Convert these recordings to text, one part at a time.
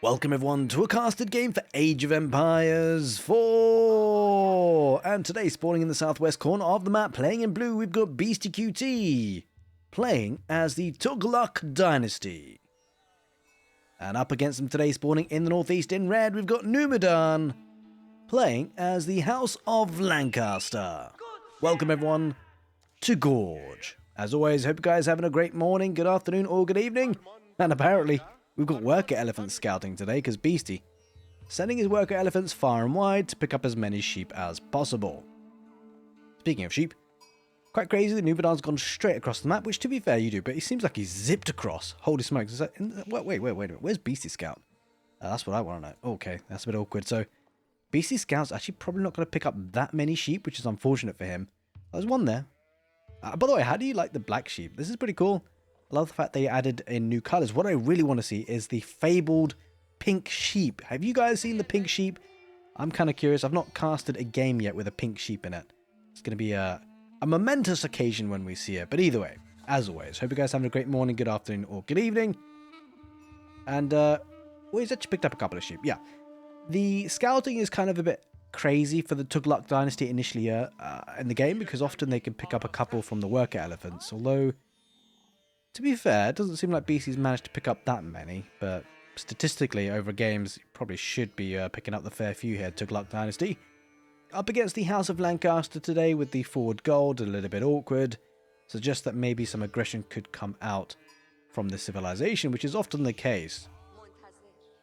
Welcome everyone to a casted game for Age of Empires 4! And today, spawning in the southwest corner of the map, playing in blue, we've got Beastyqt, playing as the Tughlaq Dynasty. And up against them today, spawning in the northeast in red, we've got Numadan, playing as the House of Lancaster. Welcome everyone to Gorge. As always, hope you guys are having a great morning, good afternoon, or good evening. And apparently, we've got worker elephants scouting today because Beasty sending his worker elephants far and wide to pick up as many sheep as possible. Speaking of sheep, quite crazy that Numadan's gone straight across the map, which to be fair you do, but he seems like he's zipped across. Holy smokes. Wait a minute. Where's Beasty Scout? That's what I want to know. Okay, that's a bit awkward. So Beasty Scout's actually probably not going to pick up that many sheep, which is unfortunate for him. There's one there. By the way, how do you like the black sheep? This is pretty cool. I love the fact they added in new colors. What I really want to see is the fabled pink sheep. Have you guys seen the pink sheep? I'm kind of curious. I've not casted a game yet with a pink sheep in it. It's going to be a momentous occasion when we see it. But either way, as always, hope you guys are having a great morning, good afternoon, or good evening. And, well, he's actually picked up a couple of sheep. Yeah. The scouting is kind of a bit crazy for the Tughlaq Dynasty initially in the game, because often they can pick up a couple from the worker elephants. Although, to be fair, it doesn't seem like Beasty's managed to pick up that many, but statistically over games, you probably should be picking up the fair few here, Tughlaq Dynasty. Up against the House of Lancaster today with the forward gold, a little bit awkward. Suggests that maybe some aggression could come out from this civilization, which is often the case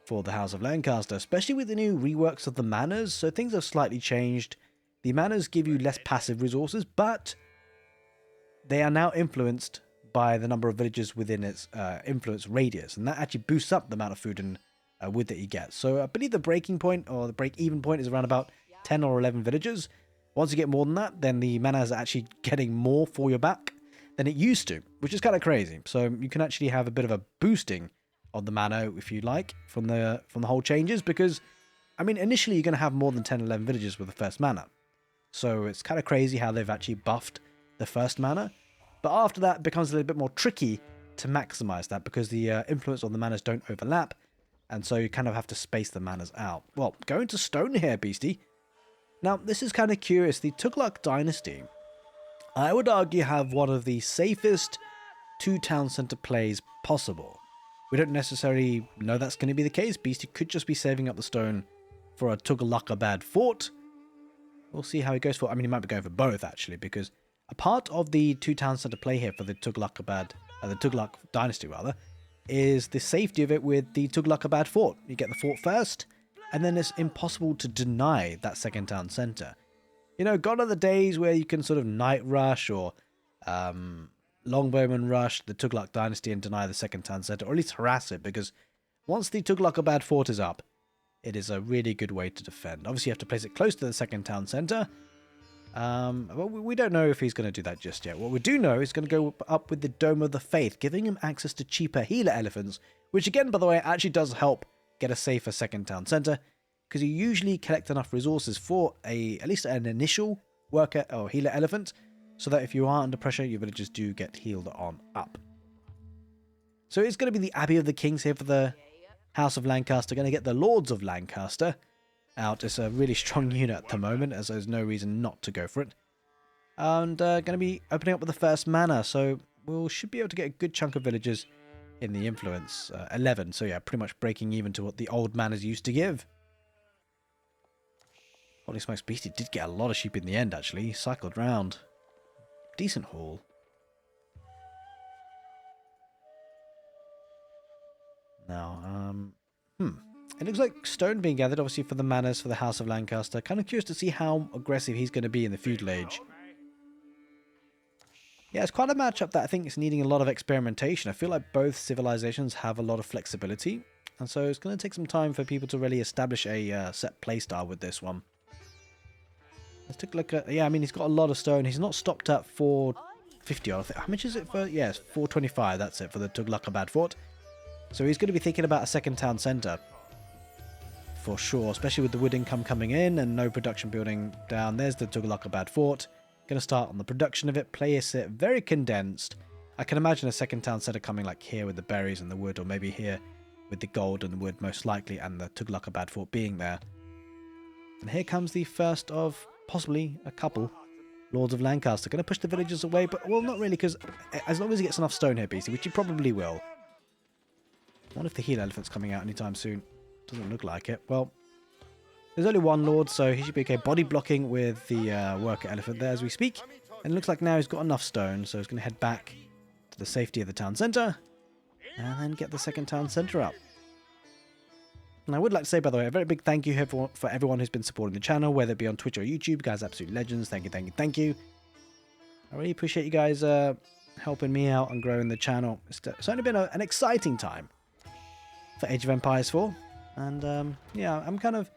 for the House of Lancaster, especially with the new reworks of the manors, so things have slightly changed. The manors give you less passive resources, but they are now influenced by the number of villages within its influence radius, and that actually boosts up the amount of food and wood that you get. So I believe the breaking point, or the break-even point, is around about 10 or 11 villages. Once you get more than that, then the mana is actually getting more for your back than it used to, which is kind of crazy. So you can actually have a bit of a boosting of the mana, if you like, from the whole changes, because, I mean, initially you're going to have more than 10 or 11 villages with the first mana. So it's kind of crazy how they've actually buffed the first mana. But after that, it becomes a little bit more tricky to maximize that, because the influence on the manas don't overlap, and so you kind of have to space the manas out. Well, going to stone here, Beasty. Now, this is kind of curious. The Tughlaq Dynasty, I would argue, have one of the safest two-town center plays possible. We don't necessarily know that's going to be the case. Beasty could just be saving up the stone for a Tughlaq fort. We'll see how he goes for. I mean, he might be going for both, actually, because a part of the two-town center play here for the Tughlaq Dynasty, rather, is the safety of it with the Tughlaq fort. You get the fort first, and then it's impossible to deny that second town center. You know, gone are the days where you can sort of night rush or longbowman rush the Tughlaq Dynasty and deny the second town center, or at least harass it, because once the Tughlaq fort is up, it is a really good way to defend. Obviously, you have to place it close to the second town center. But we don't know if he's going to do that just yet. What we do know is going to go up with the Dome of the Faith, giving him access to cheaper healer elephants, which again, by the way, actually does help get a safer second town center, because you usually collect enough resources for at least an initial worker or healer elephant, so that if you are under pressure, your villagers do get healed on up. So it's going to be the Abbey of the Kings here for the House of Lancaster. Going to get the Lords of Lancaster out. It's a really strong unit at the moment, as there's no reason not to go for it. And going to be opening up with the first mana, so we should be able to get a good chunk of villagers in the influence. 11, so yeah, pretty much breaking even to what the old manas used to give. Holy smokes, Beasty did get a lot of sheep in the end, actually. He cycled round. Decent haul. Now, it looks like stone being gathered, obviously, for the manas for the House of Lancaster. Kind of curious to see how aggressive he's going to be in the feudal age. Yeah, it's quite a matchup that I think is needing a lot of experimentation. I feel like both civilizations have a lot of flexibility, and so it's going to take some time for people to really establish a set playstyle with this one. Let's take a look at... Yeah, I mean, he's got a lot of stone. He's not stopped at 450, I think. How much is it for... Yes, 425, that's it, for the Tughlaq fort. So he's going to be thinking about a second town center, for sure, especially with the wood income coming in and no production building down. There's the Tughlaq fort. Going to start on the production of it, place it very condensed. I can imagine a second town center coming like here with the berries and the wood, or maybe here with the gold and the wood most likely, and the Tughlaq fort being there. And here comes the first of possibly a couple Lords of Lancaster. Going to push the villagers away, but, well, not really, because as long as he gets enough stone here, Beasty, which he probably will. What if the heal elephant's coming out anytime soon? Doesn't look like it. Well, there's only one Lord, so he should be okay. Body blocking with the worker elephant there as we speak. And it looks like now he's got enough stone, so he's going to head back to the safety of the town centre. And then get the second town centre up. And I would like to say, by the way, a very big thank you for everyone who's been supporting the channel, whether it be on Twitch or YouTube. You guys are absolute legends. Thank you, thank you, thank you. I really appreciate you guys helping me out and growing the channel. It's certainly been an exciting time for Age of Empires 4. And yeah, I'm kind of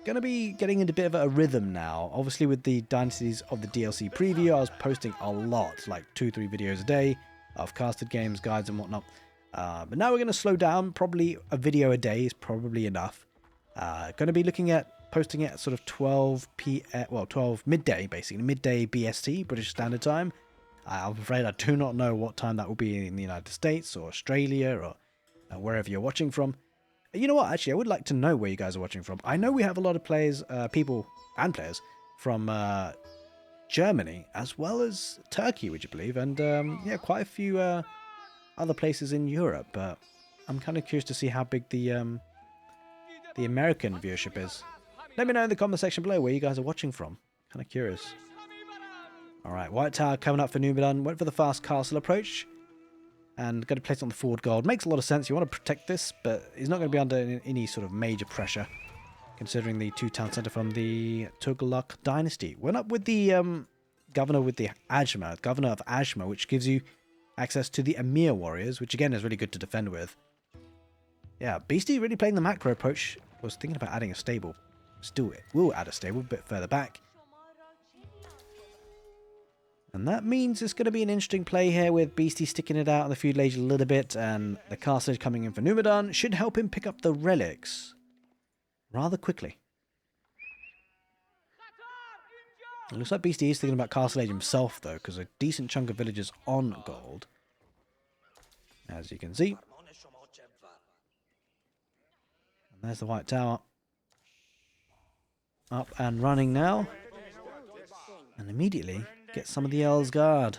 going to be getting into a bit of a rhythm now. Obviously, with the Dynasties of the DLC preview, I was posting a lot, like 2-3 videos a day of casted games, guides and whatnot. But now we're going to slow down. Probably a video a day is probably enough. Going to be looking at posting it at sort of 12 p.m. Well, 12 midday, basically. Midday BST, British Standard Time. I'm afraid I do not know what time that will be in the United States or Australia or wherever you're watching from. You know what? Actually, I would like to know where you guys are watching from. I know we have a lot of players, people and players from Germany as well as Turkey, would you believe? And yeah, quite a few other places in Europe. But I'm kind of curious to see how big the American viewership is. Let me know in the comment section below where you guys are watching from. Kind of curious. All right, White Tower coming up for Numadan. Went for the fast castle approach. And going to place it on the forward guard. Makes a lot of sense. You want to protect this, but he's not going to be under any sort of major pressure, considering the two-town centre from the Tughlaq Dynasty. Went up with the governor of Ajmer, which gives you access to the Emir warriors, which again is really good to defend with. Yeah, Beasty really playing the macro approach. Was thinking about adding a stable. Still, it will add a stable a bit further back. And that means it's going to be an interesting play here with Beasty sticking it out on the feud age a little bit, and the castle coming in for Numadan should help him pick up the relics rather quickly. It looks like Beasty is thinking about Castle Age himself though, because a decent chunk of villagers on gold, as you can see. And there's the White Tower. Up and running now. And immediately get some of the Earl's Guard.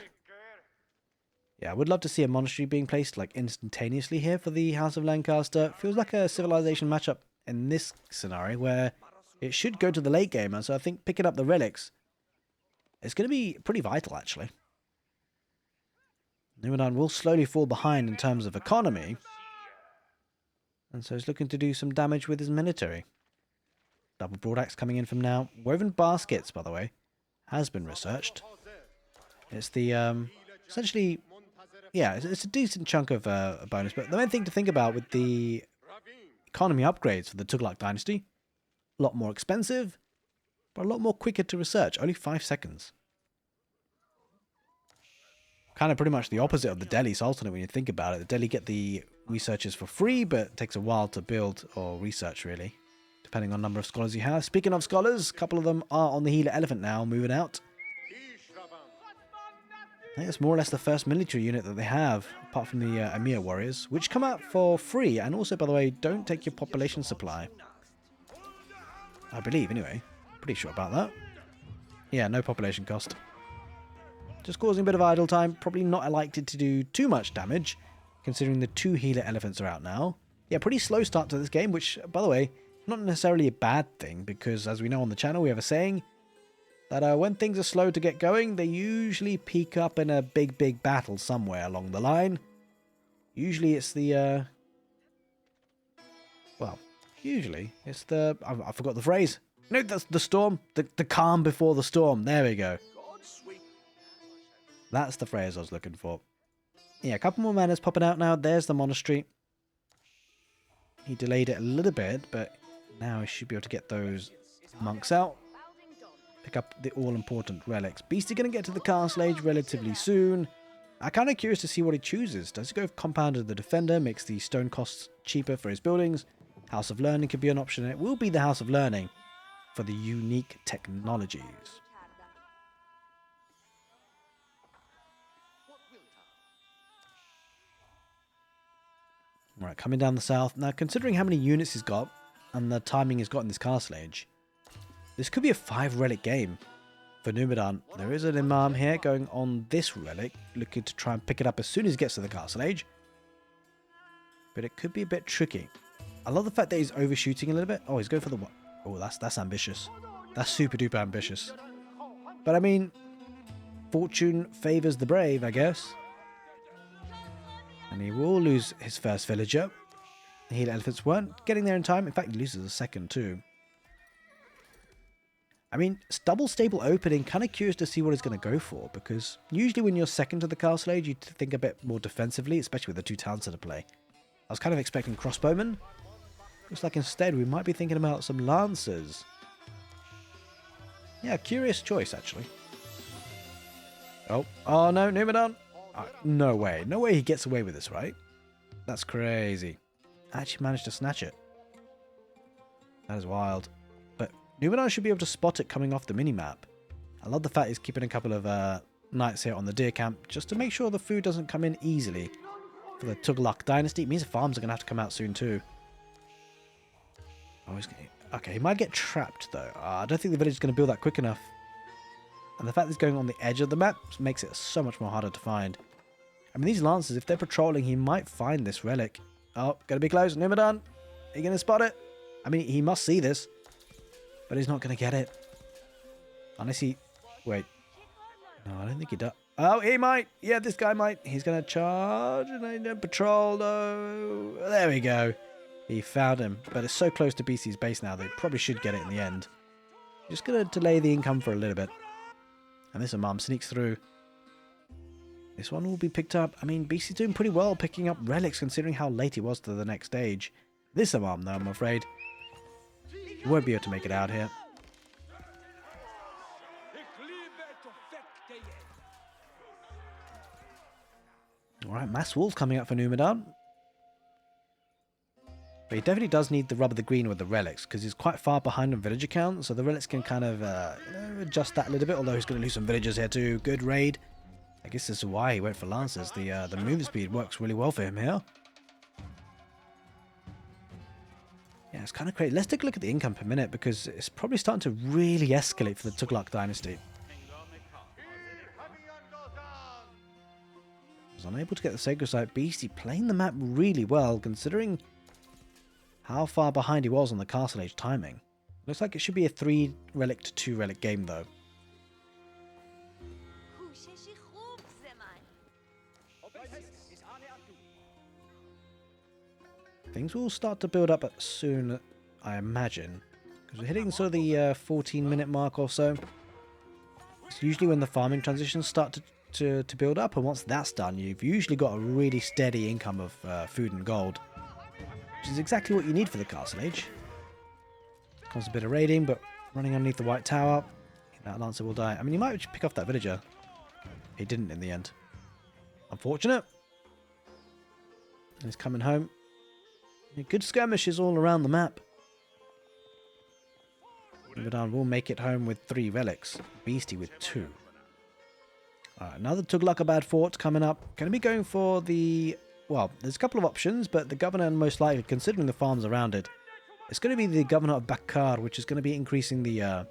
Yeah, I would love to see a monastery being placed like instantaneously here for the House of Lancaster. Feels like a civilization matchup in this scenario where it should go to the late game, and so I think picking up the relics is going to be pretty vital actually. Numadan will slowly fall behind in terms of economy, and so he's looking to do some damage with his military. Double broadaxe coming in from now. Woven baskets, by the way, has been researched. It's the, essentially, yeah, it's a decent chunk of a bonus. But the main thing to think about with the economy upgrades for the Tughlaq Dynasty, a lot more expensive, but a lot more quicker to research. Only 5 seconds. Kind of pretty much the opposite of the Delhi Sultanate when you think about it. The Delhi get the researches for free, but it takes a while to build or research, really, depending on the number of scholars you have. Speaking of scholars, a couple of them are on the healer elephant now, moving out. I think it's more or less the first military unit that they have, apart from the Emir warriors, which come out for free, and also, by the way, don't take your population supply. I believe, anyway. Pretty sure about that. Yeah, no population cost. Just causing a bit of idle time. Probably not likely to do too much damage, considering the 2 healer elephants are out now. Yeah, pretty slow start to this game, which, by the way, not necessarily a bad thing, because as we know on the channel, we have a saying that when things are slow to get going, they usually peak up in a big battle somewhere along the line. Usually it's the, well, usually it's the, I forgot the phrase. No, that's the storm. The calm before the storm. There we go. That's the phrase I was looking for. Yeah, a couple more manners popping out now. There's the monastery. He delayed it a little bit, but now he should be able to get those monks out. Pick up the all-important relics. Beasty going to get to the castle age relatively soon. I'm kind of curious to see what he chooses. Does he go Compounder the Defender? Makes the stone costs cheaper for his buildings. House of Learning could be an option. It will be the House of Learning for the unique technologies. Right, coming down the south. Now, considering how many units he's got and the timing he's got in this castle age, this could be a 5 relic game for Numadan. There is an imam here going on this relic, looking to try and pick it up as soon as he gets to the castle age. But it could be a bit tricky. I love the fact that he's overshooting a little bit. Oh, he's going for the... Oh, that's ambitious. That's super duper ambitious. But I mean, fortune favors the brave, I guess. And he will lose his first villager. The healer elephants weren't getting there in time. In fact, he loses a second too. I mean, it's double stable opening. Kind of curious to see what he's going to go for. Because usually when you're second to the castle age, you think a bit more defensively. Especially with the 2 talents to play. I was kind of expecting crossbowmen. Looks like instead we might be thinking about some lancers. Yeah, curious choice actually. Oh no, Numadan. No way. No way he gets away with this, right? That's crazy. Actually managed to snatch it. That is wild. But Numadan should be able to spot it coming off the minimap. I love the fact he's keeping a couple of knights here on the deer camp just to make sure the food doesn't come in easily. For the Tughlaq Dynasty. It means the farms are going to have to come out soon too. Oh, okay, he might get trapped though. I don't think the village is going to build that quick enough. And the fact that he's going on the edge of the map makes it so much more harder to find. I mean, these lancers, if they're patrolling, he might find this relic. Oh, gotta be close. Numadan, are you going to spot it? I mean, he must see this. But he's not going to get it. Unless he... Wait. No, I don't think he does. Oh, he might. Yeah, this guy might. He's going to charge and patrol. No. There we go. He found him. But it's so close to Beasty's base now, they probably should get it in the end. Just going to delay the income for a little bit. And this imam sneaks through. This one will be picked up. I mean, Beasty's doing pretty well picking up relics considering how late he was to the next stage. This imam, though, I'm afraid, he won't be able to make it out here. Alright, mass walls coming up for Numadan. But he definitely does need the rub of the green with the relics, because he's quite far behind on villager count, so the relics can kind of adjust that a little bit, although he's going to lose some villagers here too. Good raid. I guess this is why he went for lancers. The move speed works really well for him here. Yeah, it's kind of crazy. Let's take a look at the income per minute, because it's probably starting to really escalate for the Tughlaq Dynasty. Was unable to get the sacred site. Beasty playing the map really well, considering how far behind he was on the castle age timing. Looks like it should be a 3 relic to 2 relic game though. Things will start to build up soon, I imagine, because we're hitting sort of the 14-minute mark or so. It's usually when the farming transitions start to build up, and once that's done, you've usually got a really steady income of food and gold, which is exactly what you need for the castle age. Comes a bit of raiding, but running underneath the white tower, that lancer will die. I mean, you might pick off that villager. He didn't in the end. Unfortunate. And he's coming home. Good skirmishes all around the map. Numadan will make it home with 3 relics. Beasty with 2. Another Tughlaq fort coming up. Going to be going for the... Well, there's a couple of options, but the governor, most likely, considering the farms around it, it's going to be the governor of Beastyqt, which is going to be increasing the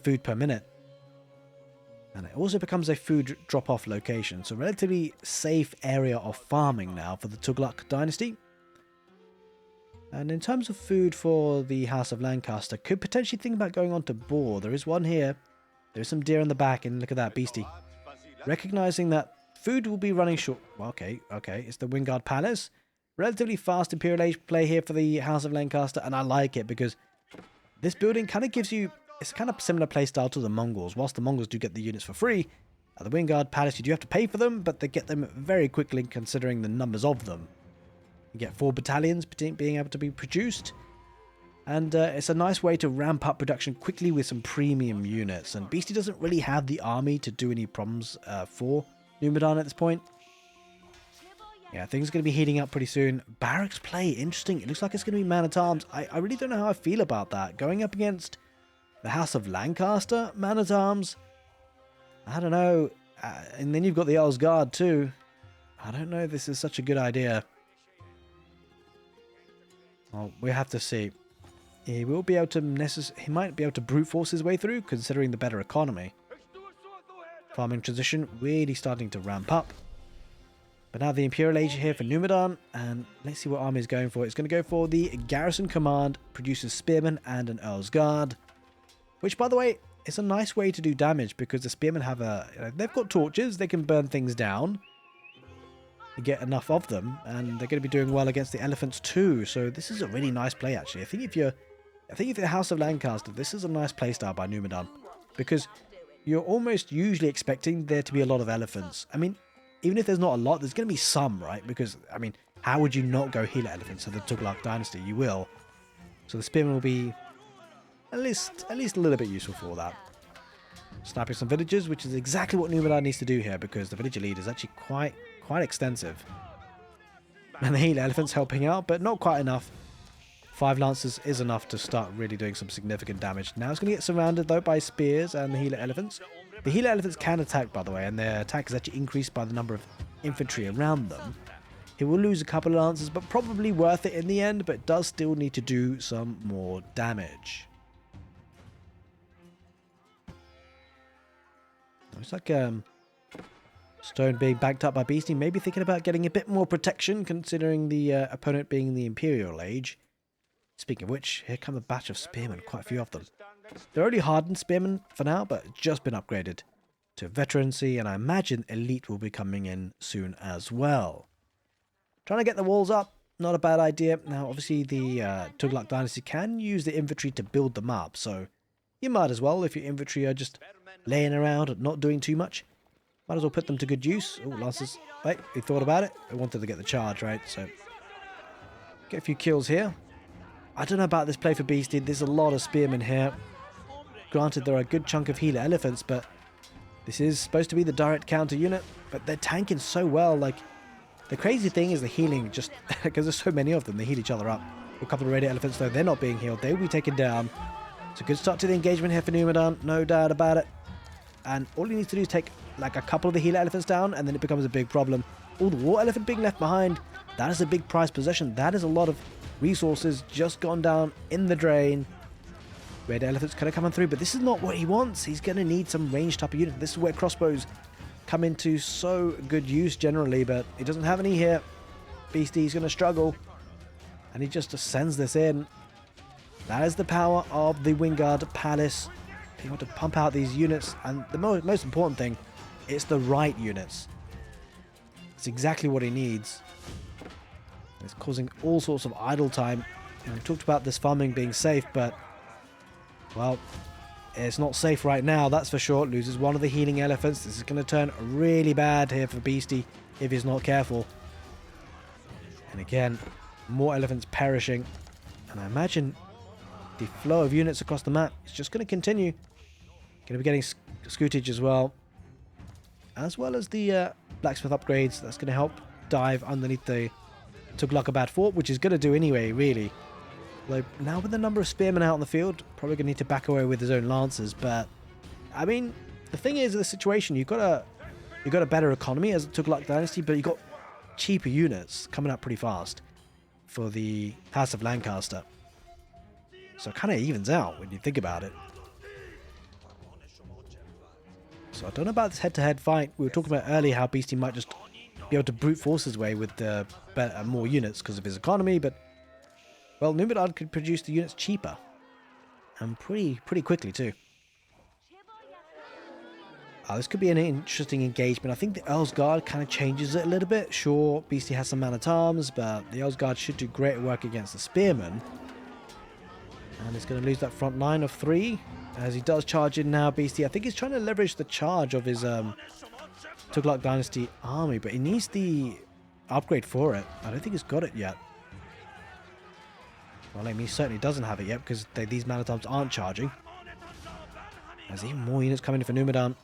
food per minute. And it also becomes a food drop-off location. So relatively safe area of farming now for the Tughlaq Dynasty. And in terms of food for the House of Lancaster, could potentially think about going on to boar. There is one here. There's some deer in the back, and look at that, Beasty. Recognizing that food will be running short. Well, okay. It's the Wynguard Palace. Relatively fast Imperial Age play here for the House of Lancaster, and I like it because this building kind of gives you... It's kind of similar playstyle to the Mongols. Whilst the Mongols do get the units for free, at the Wynguard Palace you do have to pay for them, but they get them very quickly considering the numbers of them. You get 4 battalions being able to be produced. And it's a nice way to ramp up production quickly with some premium units. And Beasty doesn't really have the army to do any problems for Numadan at this point. Yeah, things are going to be heating up pretty soon. Barracks play, interesting. It looks like it's going to be man-at-arms. I really don't know how I feel about that. Going up against the House of Lancaster, man-at-arms. I don't know. And then you've got the Earl's Guard too. I don't know if this is such a good idea. Well, we have to see. He will be able to he might be able to brute force his way through, considering the better economy. Farming transition really starting to ramp up. But now the Imperial Age here for Numadan, and let's see what army is going for. It's going to go for the Garrison Command, produces Spearmen and an Earl's Guard. Which, by the way, is a nice way to do damage, because the Spearmen have they've got torches, they can burn things down. You get enough of them, and they're going to be doing well against the elephants too. So this is a really nice play, actually. I think if you're House of Lancaster, this is a nice playstyle by Numadan, because you're almost usually expecting there to be a lot of elephants. I mean, even if there's not a lot, there's going to be some, right? Because, I mean, how would you not go healer elephants of the Tughlaq Dynasty? You will. So the Spearmen will be at least a little bit useful for that. Snapping some villagers, which is exactly what Numadan needs to do here, because the villager lead is actually quite extensive. And the healer elephants helping out, but not quite enough. 5 lancers is enough to start really doing some significant damage. Now it's going to get surrounded though by spears and the healer elephants. The healer elephants can attack, by the way, and their attack is actually increased by the number of infantry around them. He will lose a couple of lancers, but probably worth it in the end, but does still need to do some more damage. Looks like Stone being backed up by Beasty, maybe thinking about getting a bit more protection, considering the opponent being the Imperial Age. Speaking of which, here come a batch of spearmen, quite a few of them. They're only hardened spearmen for now, but just been upgraded to veterancy, and I imagine elite will be coming in soon as well. Trying to get the walls up, not a bad idea. Now, obviously, the Tughlaq Dynasty can use the infantry to build them up, so you might as well, if your infantry are just laying around and not doing too much, might as well put them to good use. Oh, Lancers. Wait, he thought about it. He wanted to get the charge, right? So, get a few kills here. I don't know about this play for Beasty. There's a lot of spearmen here. Granted, there are a good chunk of healer elephants, but this is supposed to be the direct counter unit. But they're tanking so well. Like, the crazy thing is the healing just, because there's so many of them, they heal each other up. A couple of radiant elephants, though, they're not being healed. They will be taken down. It's a good start to the engagement here for Numadan, no doubt about it. And all he needs to do is take like a couple of the healer elephants down, and then it becomes a big problem. Oh, the war elephant being left behind, that is a big prize possession. That is a lot of resources just gone down in the drain. Red elephants kind of coming through, but this is not what he wants. He's going to need some ranged type of unit. This is where crossbows come into so good use generally, but he doesn't have any here. Beasty's going to struggle, and he just sends this in. That is the power of the Wynguard Palace. They want to pump out these units, and the most important thing, it's the right units. It's exactly what he needs. It's causing all sorts of idle time. And we talked about this farming being safe, but, well, it's not safe right now, that's for sure. Loses one of the healing elephants. This is going to turn really bad here for Beasty if he's not careful. And again, more elephants perishing. And I imagine the flow of units across the map is just going to continue. Going to be getting scootage as well as the blacksmith upgrades. That's going to help dive underneath the Tughlaq fort, which is going to do anyway, really. Like, now with the number of spearmen out on the field, probably going to need to back away with his own lancers. But I mean, the thing is, the situation, you've got a better economy as a Tughlaq Dynasty, but you've got cheaper units coming up pretty fast for the House of Lancaster. So it kind of evens out when you think about it. So I don't know about this head-to-head fight. We were talking about earlier how Beasty might just be able to brute force his way with the more units because of his economy, but, well, Numadan could produce the units cheaper and pretty quickly too. This could be an interesting engagement. I think the Earl's Guard kind of changes it a little bit. Sure, Beasty has some man-at-arms, but the Earl's Guard should do great work against the Spearmen. And he's going to lose that front line of 3 as he does charge in now, Beasty. I think he's trying to leverage the charge of his Tughlaq Dynasty army, but he needs the upgrade for it. I don't think he's got it yet. Well, I mean, he certainly doesn't have it yet because these man-at-arms aren't charging. There's even more units coming in for Numadan.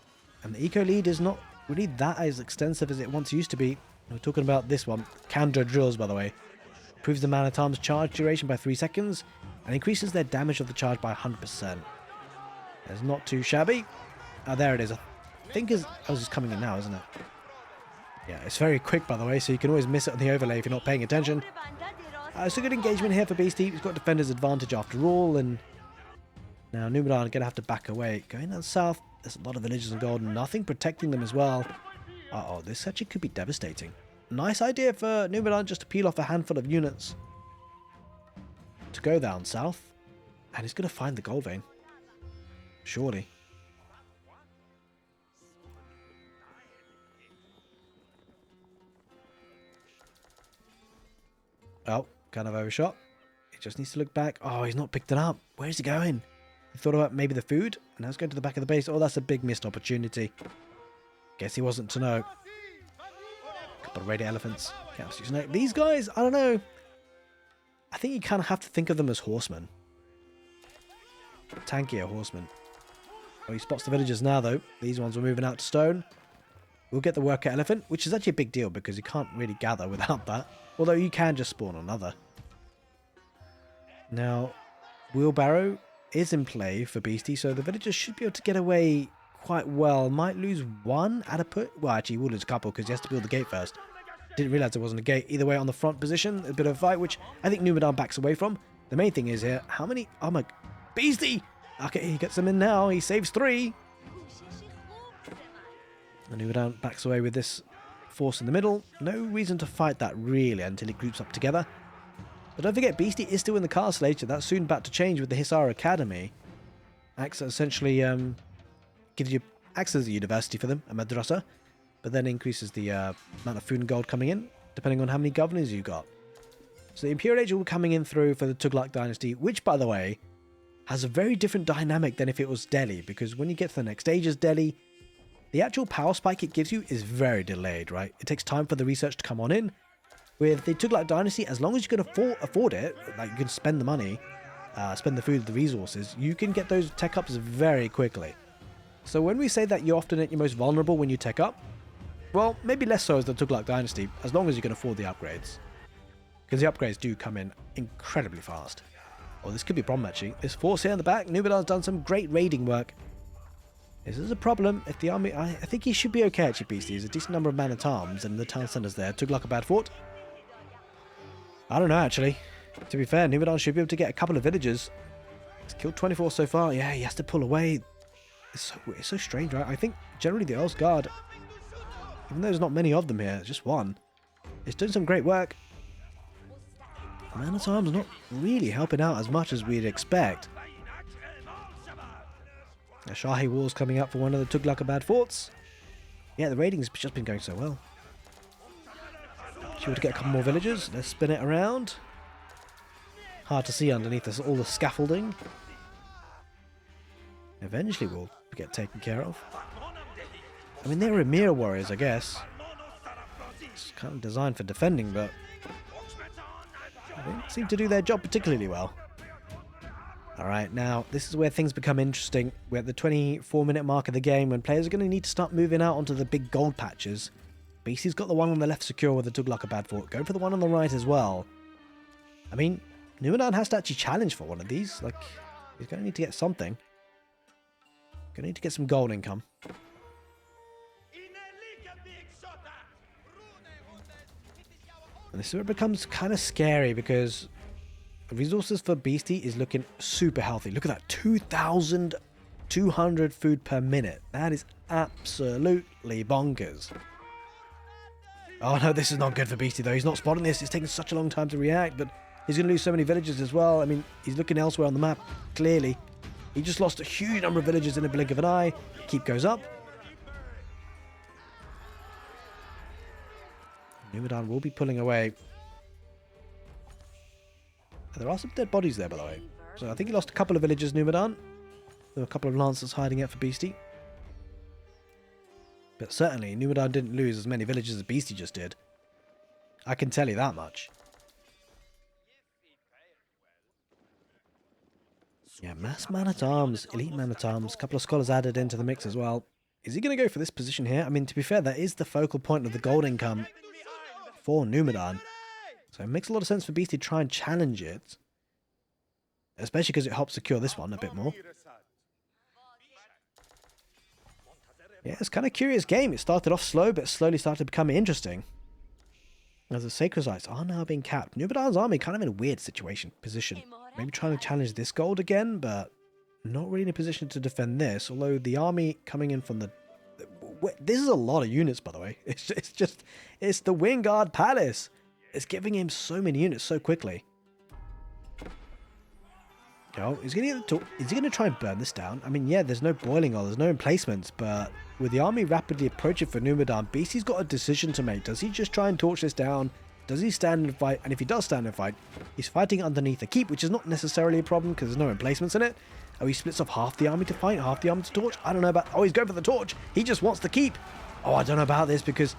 And the eco lead is not really that as extensive as it once used to be. We're talking about this one. Candor drills, by the way. Improves the man-at-arms charge duration by 3 seconds and increases their damage of the charge by 100%. It's not too shabby. Oh, there it is. I think it's just coming in now, isn't it? Yeah, it's very quick, by the way, so you can always miss it on the overlay if you're not paying attention. It's a good engagement here for Beasty. He's got defender's advantage after all, and now Numadan are going to have to back away. Going down south, there's a lot of villages in gold, nothing protecting them as well. Uh-oh, this actually could be devastating. Nice idea for Numadan just to peel off a handful of units to go down south, and he's going to find the gold vein. Surely. Oh, kind of overshot. He just needs to look back. Oh, he's not picked it up. Where's he going? He thought about maybe the food, and now he's going to the back of the base. Oh, that's a big missed opportunity. Guess he wasn't to know. Couple of radiant elephants. These guys, I don't know. I think you kind of have to think of them as horsemen. Tankier horsemen. Oh, he spots the villagers now, though. These ones were moving out to stone. We'll get the worker elephant, which is actually a big deal because you can't really gather without that. Although you can just spawn another. Now, wheelbarrow is in play for Beasty, so the villagers should be able to get away quite well. Might lose one at a put. Well, actually, we'll lose a couple because he has to build the gate first. Didn't realize there wasn't a gate. Either way, on the front position, a bit of a fight, which I think Numadan backs away from. The main thing is here, how many... Oh my... Beasty! Okay, he gets them in now. He saves 3. And Numadan backs away with this force in the middle. No reason to fight that, really, until it groups up together. But don't forget, Beasty is still in the castle later. That's soon about to change with the Hisar Academy. Acts essentially gives you acts as a university for them, a madrasa, but then increases the amount of food and gold coming in, depending on how many governors you got. So the Imperial Age will be coming in through for the Tughlaq Dynasty, which, by the way, has a very different dynamic than if it was Delhi, because when you get to the next stage as Delhi, the actual power spike it gives you is very delayed, right? It takes time for the research to come on in. With the Tughlaq Dynasty, as long as you can afford it, like you can spend the money, spend the food, the resources, you can get those tech ups very quickly. So when we say that you're often at your most vulnerable when you tech up, well, maybe less so as the Tughlaq Dynasty, as long as you can afford the upgrades. Because the upgrades do come in incredibly fast. Oh, this could be a problem, actually. This force here in the back, Numadan's done some great raiding work. This is a problem. If the army... I think he should be okay, actually, Beastie. There's a decent number of man-at-arms, and the town centre's there. Tughlaq a bad fort. I don't know, actually. To be fair, Numadan should be able to get a couple of villagers. He's killed 24 so far. Yeah, he has to pull away. It's so strange, right? I think generally the Earl's Guard, even though there's not many of them here, just one, is doing some great work. Man-at-arms not really helping out as much as we'd expect. The Shahi Wall's coming up for one of the Tughlaq forts. Yeah, the raiding's just been going so well. Should we get a couple more villagers? Let's spin it around. Hard to see underneath this, all the scaffolding. Eventually we'll get taken care of. I mean, they're Emir warriors, I guess. It's kind of designed for defending, but they don't seem to do their job particularly well. Alright, now, this is where things become interesting. We're at the 24-minute mark of the game when players are going to need to start moving out onto the big gold patches. Beasty's got the one on the left secure with the Tughlaq fort. Go for the one on the right as well. I mean, Numadan has to actually challenge for one of these. Like, he's going to need to get something. Going to need to get some gold income. And this is where it becomes kind of scary because the resources for Beasty is looking super healthy. Look at that, 2,200 food per minute. That is absolutely bonkers. Oh no, this is not good for Beasty though. He's not spotting this. It's taking such a long time to react, but he's going to lose so many villages as well. I mean, he's looking elsewhere on the map, clearly. He just lost a huge number of villages in a blink of an eye. Keep goes up. Numadan will be pulling away. There are some dead bodies there, by the way. So I think he lost a couple of villages, Numadan. There were a couple of lancers hiding out for Beasty. But certainly, Numadan didn't lose as many villages as Beasty just did. I can tell you that much. Yeah, mass man-at-arms, elite man-at-arms, a couple of scholars added into the mix as well. Is he going to go for this position here? I mean, to be fair, that is the focal point of the gold income for Numadan. So it makes a lot of sense for Beasty to try and challenge it. Especially because it helps secure this one a bit more. Yeah, it's kind of a curious game. It started off slow, but slowly started becoming interesting. As the sacred sites are now being capped, Numadan's army kind of in a weird position. Maybe trying to challenge this gold again, but not really in a position to defend this. Although the army coming in from the... This is a lot of units, by the way. It's the Wynguard Palace. It's giving him so many units so quickly. Oh, is he going to try and burn this down? I mean, yeah, there's no boiling oil, there's no emplacements, but with the army rapidly approaching for Numadan, Beasty's got a decision to make. Does he just try and torch this down? Does he stand and fight? And if he does stand and fight, he's fighting underneath a keep, which is not necessarily a problem because there's no emplacements in it. Oh, he splits off half the army to fight, half the army to torch. I don't know about... Oh, he's going for the torch. He just wants the keep. Oh, I don't know about this because...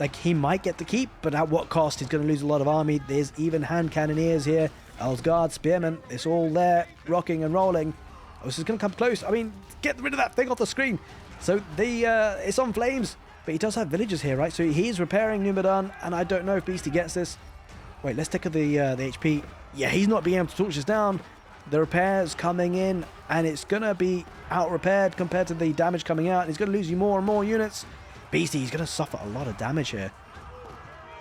Like, he might get the keep, but at what cost? He's going to lose a lot of army. There's even hand cannoneers here. Earl's Guard, Spearmen. It's all there, rocking and rolling. Oh, this is going to come close. I mean, get rid of that thing off the screen. So, it's on flames. But he does have villagers here, right? So, he's repairing Numadan, and I don't know if Beasty gets this. Wait, let's take the HP. Yeah, he's not being able to torch this down. The repairs coming in, and it's going to be out-repaired compared to the damage coming out. He's going to lose you more and more units. Beasty, he's going to suffer a lot of damage here.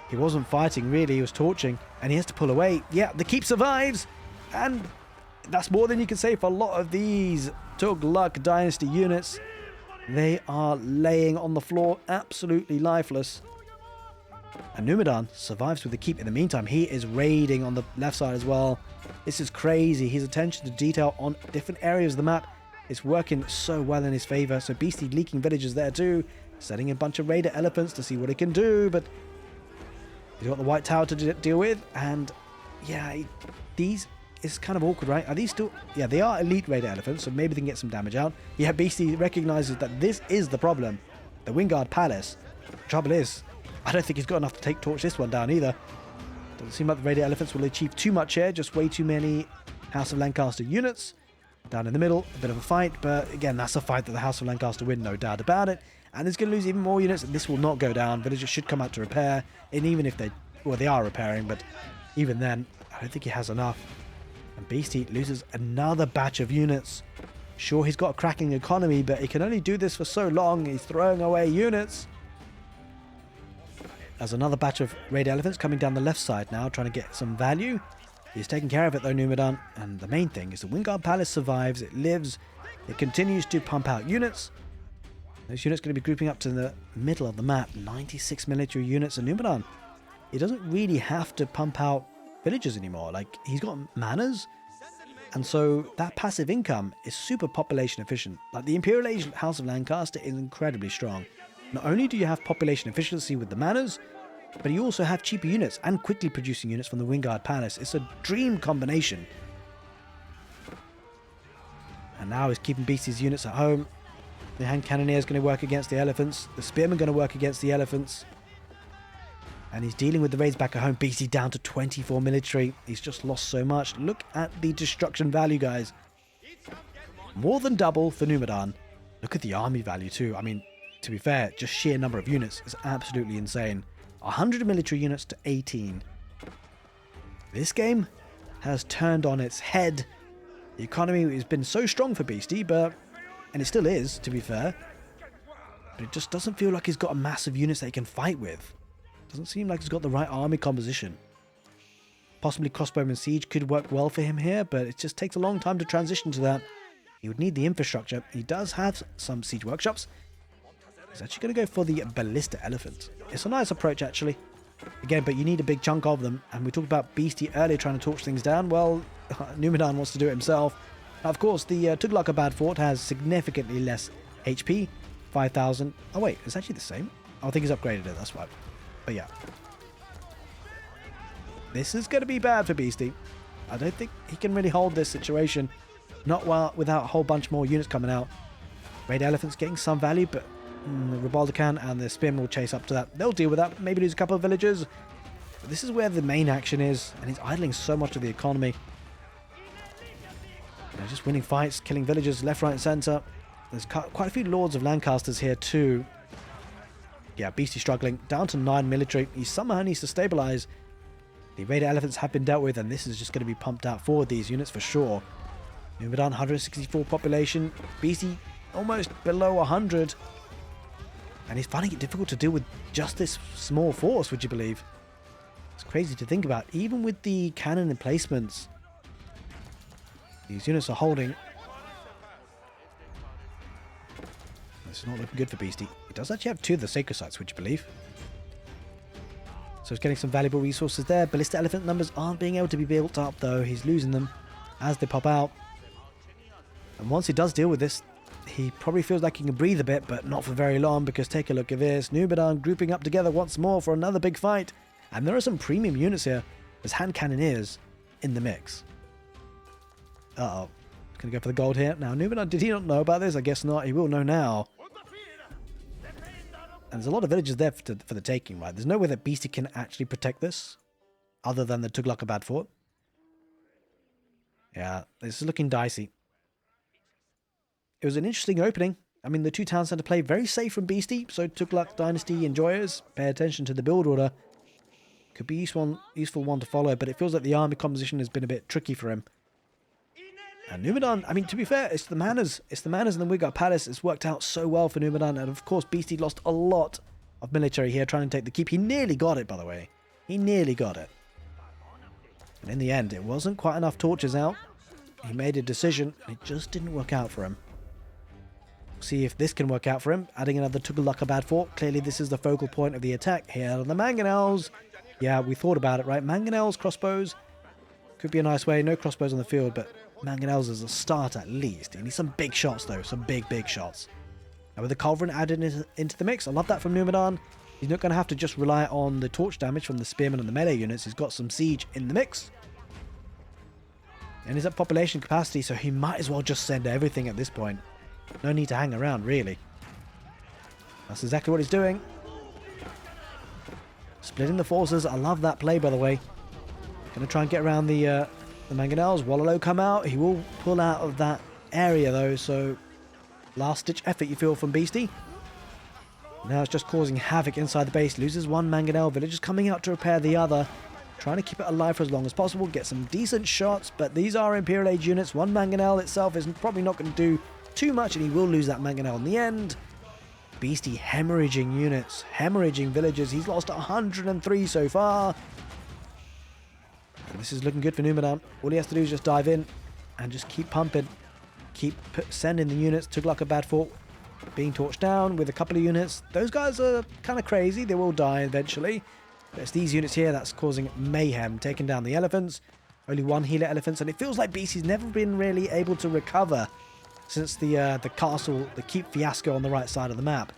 He wasn't fighting, really. He was torching, and he has to pull away. Yeah, the keep survives, and that's more than you can say for a lot of these Tughlaq Dynasty units. They are laying on the floor, absolutely lifeless. And Numadan survives with the keep. In the meantime, he is raiding on the left side as well. This is crazy. His attention to detail on different areas of the map is working so well in his favor. So Beasty leaking villages there too. Setting a bunch of raider elephants to see what it can do. But he's got the white tower to deal with. And yeah, these is kind of awkward, right? Are these still... Yeah, they are elite raider elephants, so maybe they can get some damage out. Yeah, Beasty recognizes that this is the problem. The Wynguard Palace. The trouble is, I don't think he's got enough to torch this one down either. Doesn't seem like the raider elephants will achieve too much here. Just way too many House of Lancaster units. Down in the middle, a bit of a fight. But again, that's a fight that the House of Lancaster win, no doubt about it. And it's going to lose even more units. And this will not go down. Villagers should come out to repair. And even if they... Well, they are repairing. But even then, I don't think he has enough. And Beasty loses another batch of units. Sure, he's got a cracking economy. But he can only do this for so long. He's throwing away units. There's another batch of raid elephants coming down the left side now, trying to get some value. He's taking care of it though, Numadan. And the main thing is the Wynguard Palace survives, it lives, it continues to pump out units. Those units are going to be grouping up to the middle of the map. 96 military units, and Numadan, he doesn't really have to pump out villagers anymore. Like, he's got manors, and so that passive income is super population efficient. Like, the Imperial Age House of Lancaster is incredibly strong. Not only do you have population efficiency with the manors, but you also have cheaper units and quickly producing units from the Wynguard Palace. It's a dream combination. And now he's keeping Beasty's units at home. The hand cannoneer is going to work against the elephants. The spearmen going to work against the elephants. And he's dealing with the raids back at home. Beasty down to 24 military. He's just lost so much. Look at the destruction value, guys. More than double for Numadan. Look at the army value too. I mean, to be fair, just sheer number of units is absolutely insane. 100 military units to 18. This game has turned on its head. The economy has been so strong for Beasty, and it still is, to be fair. But it just doesn't feel like he's got a massive units that he can fight with. Doesn't seem like he's got the right army composition. Possibly crossbowman siege could work well for him here, but it just takes a long time to transition to that. He would need the infrastructure. He does have some siege workshops. He's actually going to go for the ballista elephant. It's a nice approach, actually. Again, but you need a big chunk of them. And we talked about Beasty earlier trying to torch things down. Well, Numadan wants to do it himself. Now, of course, the Tughlaq fort has significantly less HP. 5,000. Oh, wait. It's actually the same. I think he's upgraded it. That's right. But yeah. This is going to be bad for Beasty. I don't think he can really hold this situation. Not well without a whole bunch more units coming out. Raid elephants getting some value, but... the Rebaldican and the Spearmen will chase up to that. They'll deal with that. Maybe lose a couple of villagers. But this is where the main action is. And he's idling so much of the economy. They're just winning fights, killing villagers left, right, and centre. There's quite a few Lords of Lancasters here too. Yeah, Beasty struggling. Down to 9 military. He somehow needs to stabilise. The Raider Elephants have been dealt with. And this is just going to be pumped out for these units for sure. Numadan, 164 population. Beasty almost below 100. And he's finding it difficult to deal with just this small force, would you believe? It's crazy to think about. Even with the cannon emplacements, these units are holding. This is not looking good for Beasty. He does actually have 2 of the sacred sites, would you believe? So he's getting some valuable resources there. Ballistic elephant numbers aren't being able to be built up, though. He's losing them as they pop out. And once he does deal with this, he probably feels like he can breathe a bit, but not for very long, because take a look at this. Numadan grouping up together once more for another big fight. And there are some premium units here. There's hand cannoneers in the mix. Uh-oh. Going to go for the gold here. Now, Numadan, did he not know about this? I guess not. He will know now. And there's a lot of villages there for the taking, right? There's no way that Beasty can actually protect this, other than the Tughlaq fort. Yeah, this is looking dicey. It was an interesting opening. I mean, the 2 town centre play very safe from Beasty, so Tughlaq Dynasty enjoyers, pay attention to the build order. Could be useful one to follow, but it feels like the army composition has been a bit tricky for him. And Numadan, I mean, to be fair, it's the manors. It's the manors and the Wynguard Palace. It's worked out so well for Numadan. And of course, Beasty lost a lot of military here trying to take the keep. He nearly got it, by the way. He nearly got it. And in the end, it wasn't quite enough torches out. He made a decision, and it just didn't work out for him. See if this can work out for him. Adding another Tughlaq fort. Clearly, this is the focal point of the attack here. The mangonels. Yeah, we thought about it, right? Mangonels, crossbows. Could be a nice way. No crossbows on the field, but mangonels as a start at least. He needs some big shots, though. Some big shots. Now, with the culverin added into the mix, I love that from Numadan. He's not going to have to just rely on the torch damage from the spearmen and the melee units. He's got some siege in the mix. And he's at population capacity, so he might as well just send everything at this point. No need to hang around, really. That's exactly what he's doing. Splitting the forces. I love that play, by the way. Going to try and get around the mangonels. Wallow come out. He will pull out of that area, though, so last-ditch effort you feel from Beasty. Now it's just causing havoc inside the base. Loses one mangonel. Villagers coming out to repair the other. Trying to keep it alive for as long as possible. Get some decent shots, but these are Imperial Age units. One mangonel itself is probably not going to do too much, and he will lose that mangonel in the end. Beasty hemorrhaging units. Hemorrhaging villagers. He's lost 103 so far. And this is looking good for Numadan. All he has to do is just dive in and just keep pumping. Keep sending the units. Tughlaq fort being torched down with a couple of units. Those guys are kind of crazy. They will die eventually. But it's these units here that's causing mayhem. Taking down the elephants. Only 1 healer elephants. And it feels like Beasty's never been really able to recover since the castle, the keep fiasco on the right side of the map.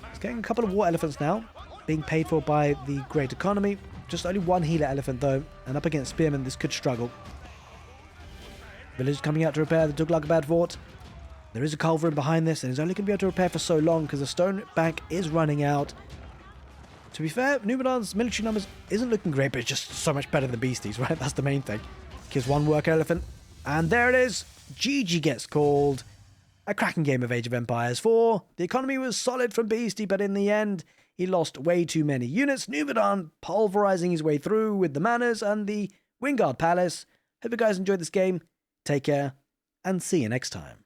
He's getting a couple of war elephants now. Being paid for by the great economy. Just only 1 healer elephant, though. And up against spearmen, this could struggle. Villagers coming out to repair the Tughlaq fort. There is a culverin behind this, and he's only going to be able to repair for so long because the stone bank is running out. To be fair, Numadan's military numbers isn't looking great, but it's just so much better than Beasty's, right? That's the main thing. Kills 1 worker elephant. And there it is. GG gets called. A cracking game of Age of Empires 4. The economy was solid from Beasty, but in the end, he lost way too many units. Numadan pulverizing his way through with the manors and the Wynguard Palace. Hope you guys enjoyed this game. Take care, and see you next time.